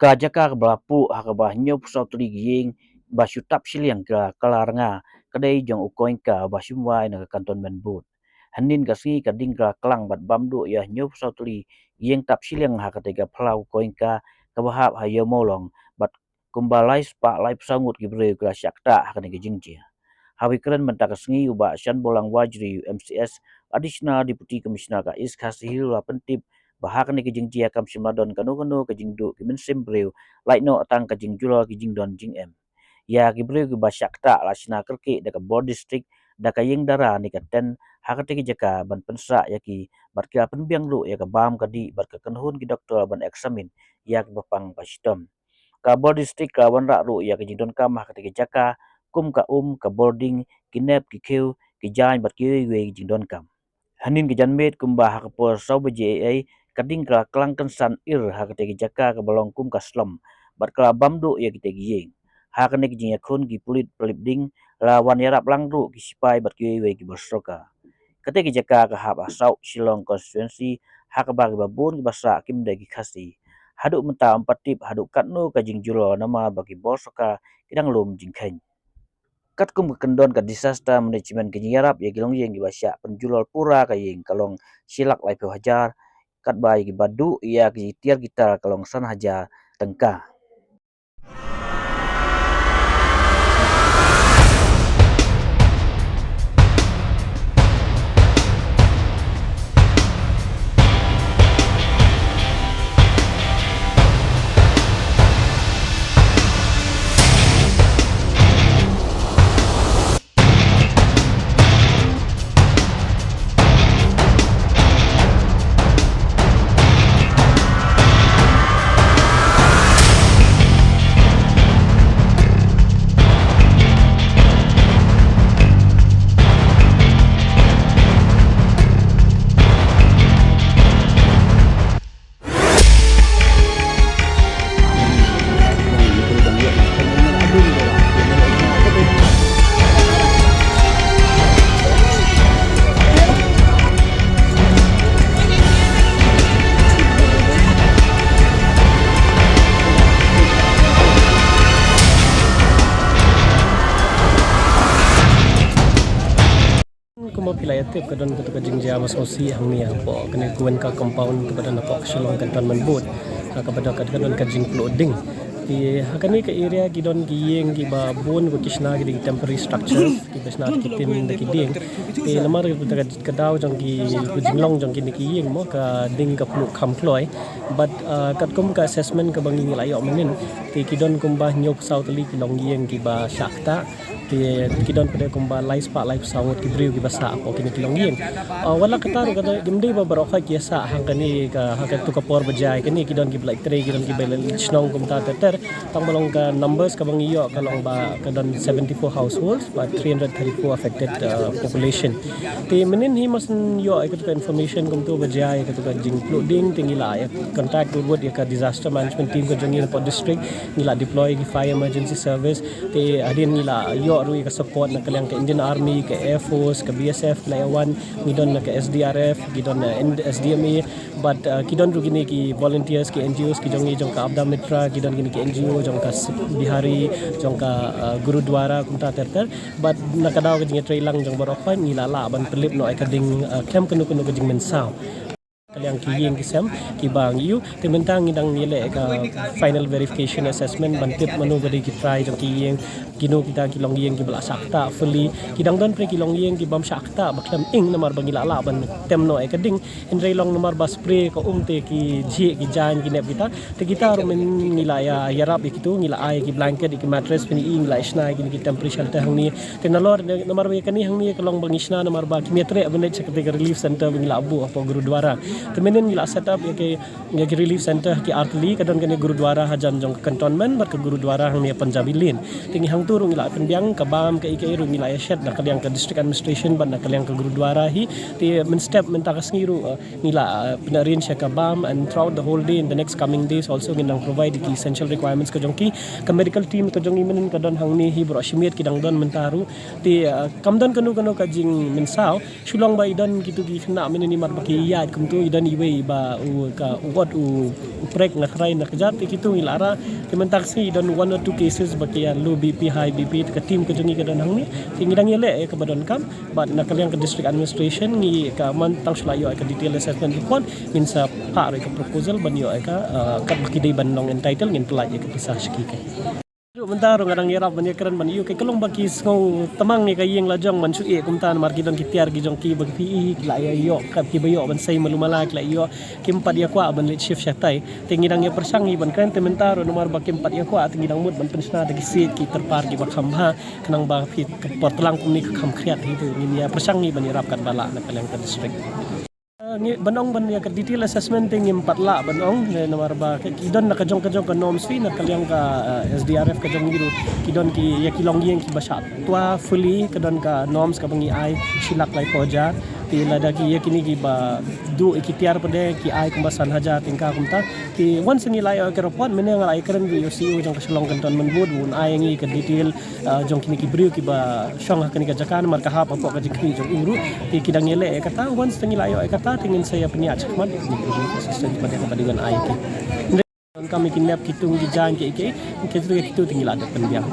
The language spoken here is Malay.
Jaka ka balapu ha ka bah nyop sau tuli gieng ba syutap siliang ka kalaranga kadai jong ukoin ka ba shumwai na kantonmen but hanin ka si ka ding ka klang bat bamdu ya nyop sau tuli gieng tap siliang ha ka tega plau koin ka bahap ha yo molong bat kumbalai spa lai sangut ki bre ka syakta ha ka ne jingjia hawi keren mentak sengi uba shan bolang wajri MCS additional deputy commissioner ka is khasihil wa pentip bahak ni kijing jia kam simadon kanu kanu kijing du kimin simbreu lai no tang kijing julo kijing don jing em ya gibreu gi basyakta la sina kerki da ka board district da ka yeng dara ni ka ten hakati ki jaka ban pensa ya ki bar ka penbiang lu ya ka bam ka di bar ka kanhun ki doktor ban examine ya ka bapang pastom ka board district ka wan ra ru ya kijing don kam hakati ki jaka kum ka ka boarding ki nep ki keu ki jain bar ki we kijing don kam hanin ki janmet kumba ha ka por sau beje kading ka kelangkan san ir ha ka tegi jaka ka balong kum ka slum bat ka bamdu ya kita giyeng ha ka ne ki yakun ki pulit pelip ding lawan yarap langru ki sipai bat ki we ki bosroka kate ki jaka ka hab asau Shillong constituency ha ka bagi babun ki basa kim de ki khasi haduk menta empatip haduk katno ka jingjulo nama bagi bosroka kidang lum jingkhen kat kum ka kendon ka disaster management ki yarap ya gilong yeng ki basya penjulol pura ka yeng kalong silak lai pe hajar kat bai ki badu ia ki tiar gitar kalong san haja tengka Kuma pilayate kadon ketuka jingjia masosi hangni po kene kuen ka compound kepada napok Shillong cantonment board kepada kadon ka jing clothing di hakani ka area gidon giyeng gi ba bon ko kishna gi temporary structures ki besna ki tin de ki ding ti lamar ketuka kadaw jong gi jinglong jong ki yeng mo ka ding ka plu kham kloi but kat kum ka assessment ka bangi layo menin ti kidon kum ba nyop south li ki long yeng gi ba shakta ti kidon pada kumba live spa live sound ki briu ki basa ko kini kilong yin wala kataru kada gimdi ba baroka ki sa hangkani ka hakat tu kapor bajai kini kidon ki black tray kidon ki bel chnong kum ta ter tang balong ka numbers ka bang iyo kalong ba kadon 74 households but 334 affected population ti menin hi masen yo ay ka information kum tu bajai ka tu ka jing including tingila ay contact with ka disaster management team ka jangin po district nila deploy ki fire emergency service ti adin nila yo rui ka support na kaliang ka Indian Army, ka Air Force, ka BSF, Layawan, ngidon na ka SDRF, ngidon na SDMA, but kidon ru gini ki volunteers, ki NGOs, ki jong ka Abda Mitra, kidon gini ki NGO, jong ka Bihari, jong ka Gurudwara, kumta terter, but nakadaw ka jing trailang jong barokwan, nilala ban pelip no ay kading camp kanu ka jing mensaw. Kaliang kiyeng kisam kibang yu timentang ngidang nile ka final verification assessment bantip manu gadi ki try jong kiyeng kino kita kilong yeng ki bala sakta fully kidang don pre kilong yeng ki bam sakta baklam ing namar bangila la ban temno e kading indre long namar bas spray ko umte ki ji ki jan ki nep kita te kita rumen ngila ya yarap ikitu ngila ai ki blanket ki mattress pini ing la isna ki temperature shelter hangni te nalor namar be kani hangni kalong bangisna namar ba ki metre abne sekte relief center bangila abu apa Gurudwara temenin gila setup ya ki relief center ki artli kadon kene Gurudwara hajan jong cantonment bar ke Gurudwara hang ni Punjabi lin tingi hang turung ila penbiang ka bam ka ike irung ila shed na kaliang ka district administration ban na kaliang ka Gurudwara hi ti men step men takas ngiru nila penarin sya ka bam and throughout the whole day in the next coming days also ginang provide ki essential requirements ka jong ki ka medical team ka jong imen kadon hang ni hi bro shimit kidang don mentaru ti kamdon kanu ka jing mensaw shulong ba idan kitu gi khna men ni mar baki yad kumtu dan iwe ba u ka what u prek na kray na kajati kitu ilara kementak si dan one or two cases bakia low BP high BP ka team ka jungi ka dan hangni tingidang yele ka badon kam but nakaliang ka district administration ngi ka mantang sulayo ka detail assessment report min sa pa ka proposal banyo ka bakidai banong entitle ngin pelaj ka pisah sikike bentar ngarang yarap banyak keren ban yu kay kalong baki ngau tamang ni kayeng lajong man sui kumtan markidon kitiar gijong ki bag pi la yo kap ki bayo ban sai malumala la yo kim padia kwa ban let shift syatai tingidang ya persang ban kren tementar nomor bakim padia kwa tingidang mud ban pensna de sit ki terpar ki bakam ha kenang ba fit portlang kum ni kham kriat itu ni ya persang ni ban yarap kan bala na kaleng ka district banong ban ya detail assessment ting 4 la banong nomor ba kidon nakajong ka norms fi nakaliang ka SDRF ka jong giru kidon ki ya kilong yeng ki basat tua fully kadon ka norms ka bangi ai silak lai poja ti lada ki ya kini ki ba du ikitiar pade ki ai kumbasan haja tingka kumta ti once ngi lai ka report mene ngai keren bi UCU jong ka selong kanton menbud un ai ngi ka detail jong kini ki brio ki ba syong kini ka jakan mar ka ha pa ka jikri jong uru ti kidang yele kata once ngi lai kata tingin saya punya cakman di asisten pada kepadingan ai ki kami kinap kitung di jalan ke kita tinggal ada pendiam